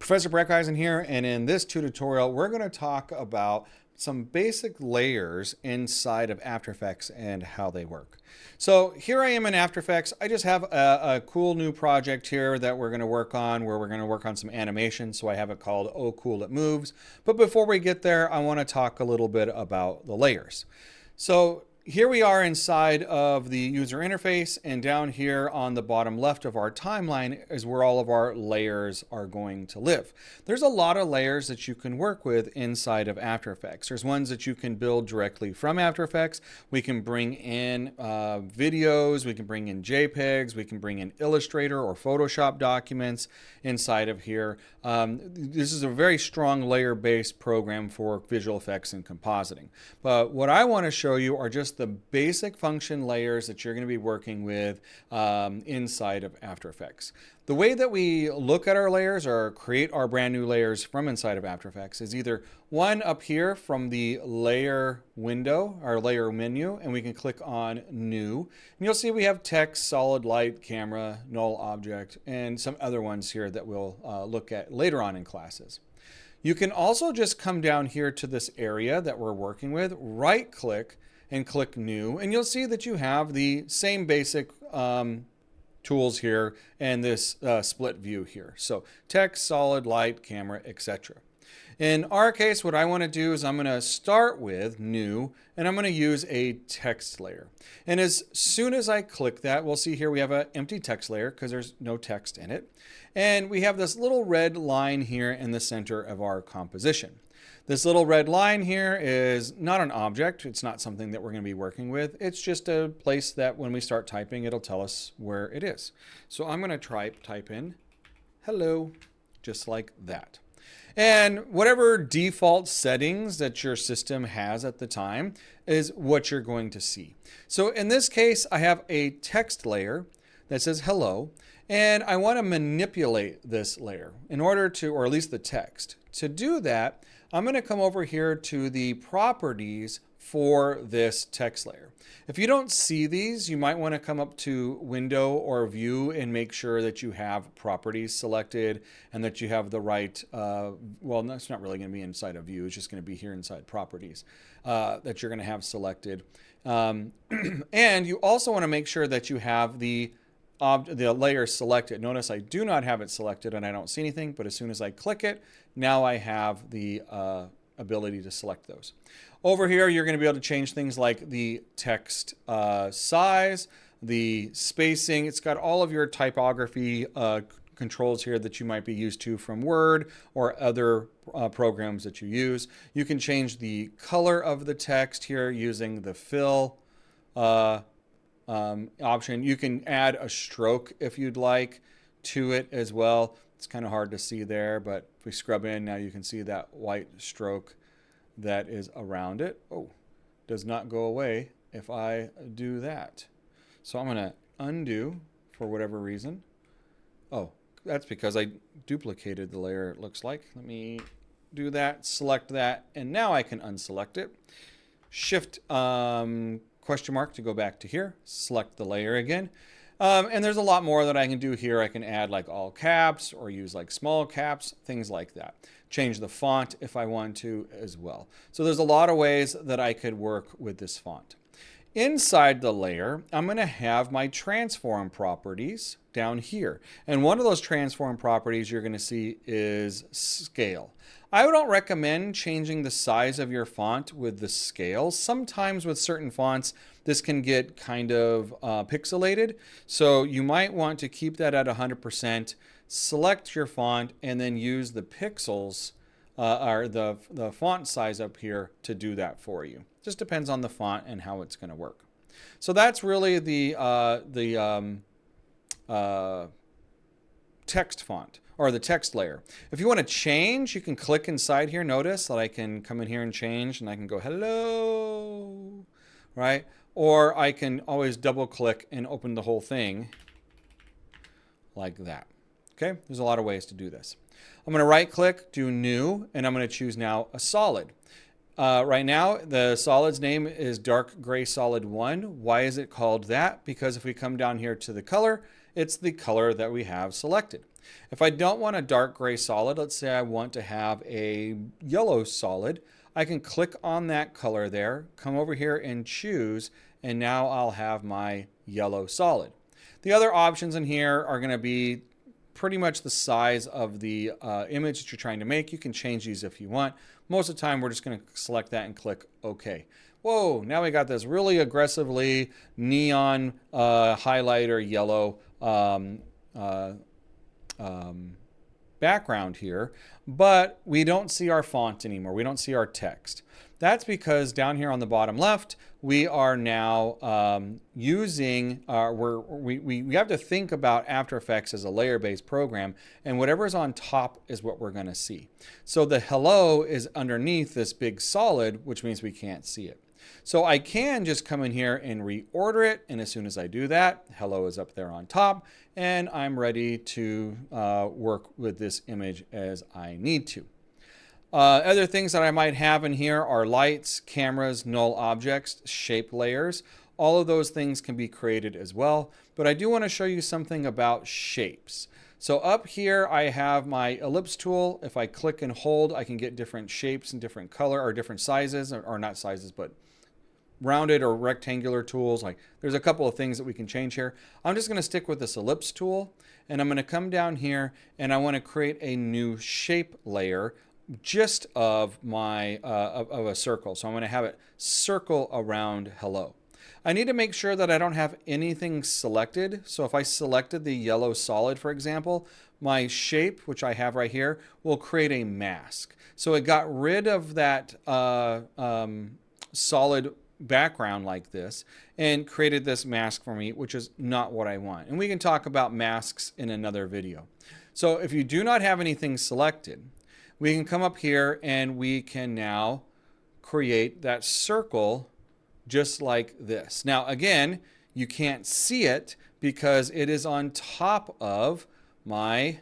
Professor Breckeisen here, and in this tutorial, we're going to talk about some basic layers inside of After Effects and how they work. So here I am in After Effects. I just have a cool new project here that we're going to work on, where we're going to work on some animation. So I have it called Oh Cool It Moves. But before we get there, I want to talk a little bit about the layers. So here we are inside of the user interface, and down here on the bottom left of our timeline is where all of our layers are going to live. There's a lot of layers that you can work with inside of After Effects. There's ones that you can build directly from After Effects. We can bring in videos, we can bring in JPEGs, we can bring in Illustrator or Photoshop documents inside of here. This is a very strong layer-based program for visual effects and compositing. But what I want to show you are just the basic function layers that you're going to be working with inside of After Effects. The way that we look at our layers or create our brand new layers from inside of After Effects is either one up here from the layer window, our layer menu, and we can click on new. And you'll see we have text, solid light, camera, null object, and some other ones here that we'll look at later on in classes. You can also just come down here to this area that we're working with, right click, and click new, and you'll see that you have the same basic tools here and this split view here. So text, solid, light, camera, etc. In our case, what I want to do is I'm going to start with new, and I'm going to use a text layer. And as soon as I click that, we'll see here we have an empty text layer because there's no text in it. And we have this little red line here in the center of our composition. This little red line here is not an object. It's not something that we're going to be working with. It's just a place that when we start typing, it'll tell us where it is. So I'm going to type in hello, just like that. And whatever default settings that your system has at the time is what you're going to see. So in this case, I have a text layer that says hello, and I want to manipulate this layer in order to, or at least the text. To do that, I'm going to come over here to the properties for this text layer. If you don't see these, you might want to come up to Window or View and make sure that you have properties selected and that you have the right, well, that's not really going to be inside of View, it's just going to be here inside Properties that you're going to have selected. And you also want to make sure that you have the layer selected. Notice I do not have it selected and I don't see anything, but as soon as I click it, now I have the ability to select those. Over here, you're going to be able to change things like the text size, the spacing. It's got all of your typography controls here that you might be used to from Word or other programs that you use. You can change the color of the text here using the fill option. You can add a stroke if you'd like to it as well. It's kind of hard to see there, but if we scrub in, now you can see that white stroke that is around it. Oh, does not go away if I do that. So I'm going to undo for whatever reason. Oh, that's because I duplicated the layer, it looks like. Let me do that, select that, and now I can unselect it. Shift question mark to go back to here, select the layer again. And there's a lot more that I can do here. I can add like all caps or use like small caps, things like that. Change the font if I want to as well. So there's a lot of ways that I could work with this font. Inside the layer, I'm going to have my transform properties down here. And one of those transform properties you're going to see is scale. I don't recommend changing the size of your font with the scale. Sometimes with certain fonts, this can get kind of pixelated. So you might want to keep that at 100%, select your font, and then use the pixels or the font size up here to do that for you. Just depends on the font and how it's going to work. So that's really the text font or the text layer. If you want to change, you can click inside here. Notice that I can come in here and change, and I can go hello, right? Or I can always double click and open the whole thing like that. Okay, there's a lot of ways to do this. I'm going to right click, do new, and I'm going to choose now a solid. Right now, the solid's name is dark gray solid 1. Why is it called that? Because if we come down here to the color, it's the color that we have selected. If I don't want a dark gray solid, let's say I want to have a yellow solid, I can click on that color there, come over here and choose, and now I'll have my yellow solid. The other options in here are going to be pretty much the size of the image that you're trying to make. You can change these if you want. Most of the time, we're just going to select that and click OK. Whoa, now we got this really aggressively neon highlighter yellow background here, but we don't see our font anymore. We don't see our text. That's because down here on the bottom left, we are now using, we have to think about After Effects as a layer-based program, and whatever is on top is what we're going to see. So the hello is underneath this big solid, which means we can't see it. So I can just come in here and reorder it, and as soon as I do that, hello is up there on top, and I'm ready to work with this image as I need to. Other things that I might have in here are lights, cameras, null objects, shape layers. All of those things can be created as well, but I do want to show you something about shapes. So up here I have my ellipse tool. If I click and hold, I can get different shapes and different color or different sizes, or not sizes, but rounded or rectangular tools. Like there's a couple of things that we can change here. I'm just going to stick with this ellipse tool, and I'm going to come down here and I want to create a new shape layer just of my of a circle. So I'm going to have it circle around hello. I need to make sure that I don't have anything selected. So if I selected the yellow solid, for example, my shape, which I have right here, will create a mask. So it got rid of that solid background like this and created this mask for me, which is not what I want. And we can talk about masks in another video. So if you do not have anything selected, we can come up here and we can now create that circle just like this. Now, again, you can't see it because it is on top of my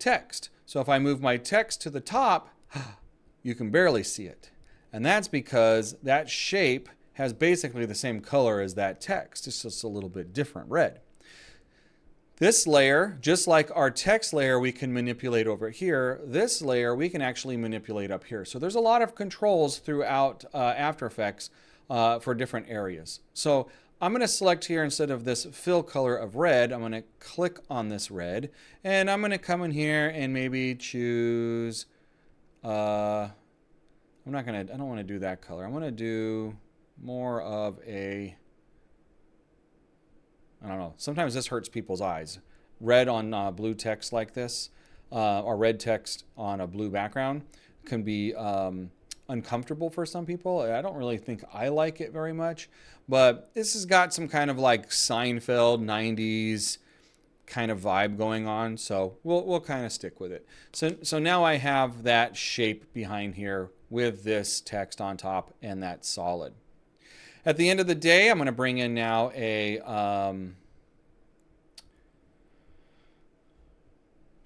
text. So if I move my text to the top, you can barely see it. And that's because that shape has basically the same color as that text. It's just a little bit different red. This layer, just like our text layer we can manipulate over here, this layer we can actually manipulate up here. So there's a lot of controls throughout After Effects for different areas. So I'm going to select here, instead of this fill color of red, I'm going to click on this red, and I'm going to come in here and maybe choose, I don't want to do that color. I want to do more of a, I don't know. Sometimes this hurts people's eyes. Red on blue text like this, or red text on a blue background can be uncomfortable for some people. I don't really think I like it very much, but this has got some kind of like Seinfeld 90s kind of vibe going on, so we'll kind of stick with it. So now I have that shape behind here with this text on top and that solid. At the end of the day, I'm going to bring in now a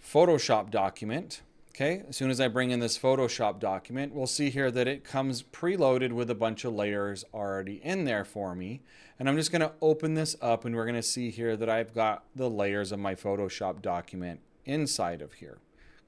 Photoshop document. Okay, as soon as I bring in this Photoshop document, we'll see here that it comes preloaded with a bunch of layers already in there for me. And I'm just going to open this up, and we're going to see here that I've got the layers of my Photoshop document inside of here.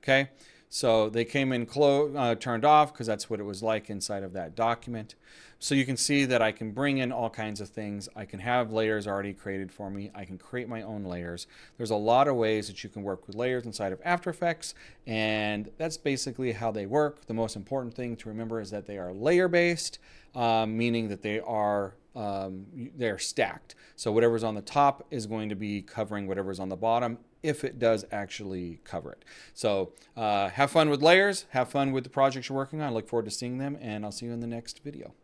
Okay, so they came in turned off because that's what it was like inside of that document. So you can see that I can bring in all kinds of things. I can have layers already created for me. I can create my own layers. There's a lot of ways that you can work with layers inside of After Effects, and that's basically how they work. The most important thing to remember is that they are layer-based, meaning that they're stacked. So whatever's on the top is going to be covering whatever's on the bottom, if it does actually cover it. So have fun with layers, have fun with the projects you're working on. I look forward to seeing them, and I'll see you in the next video.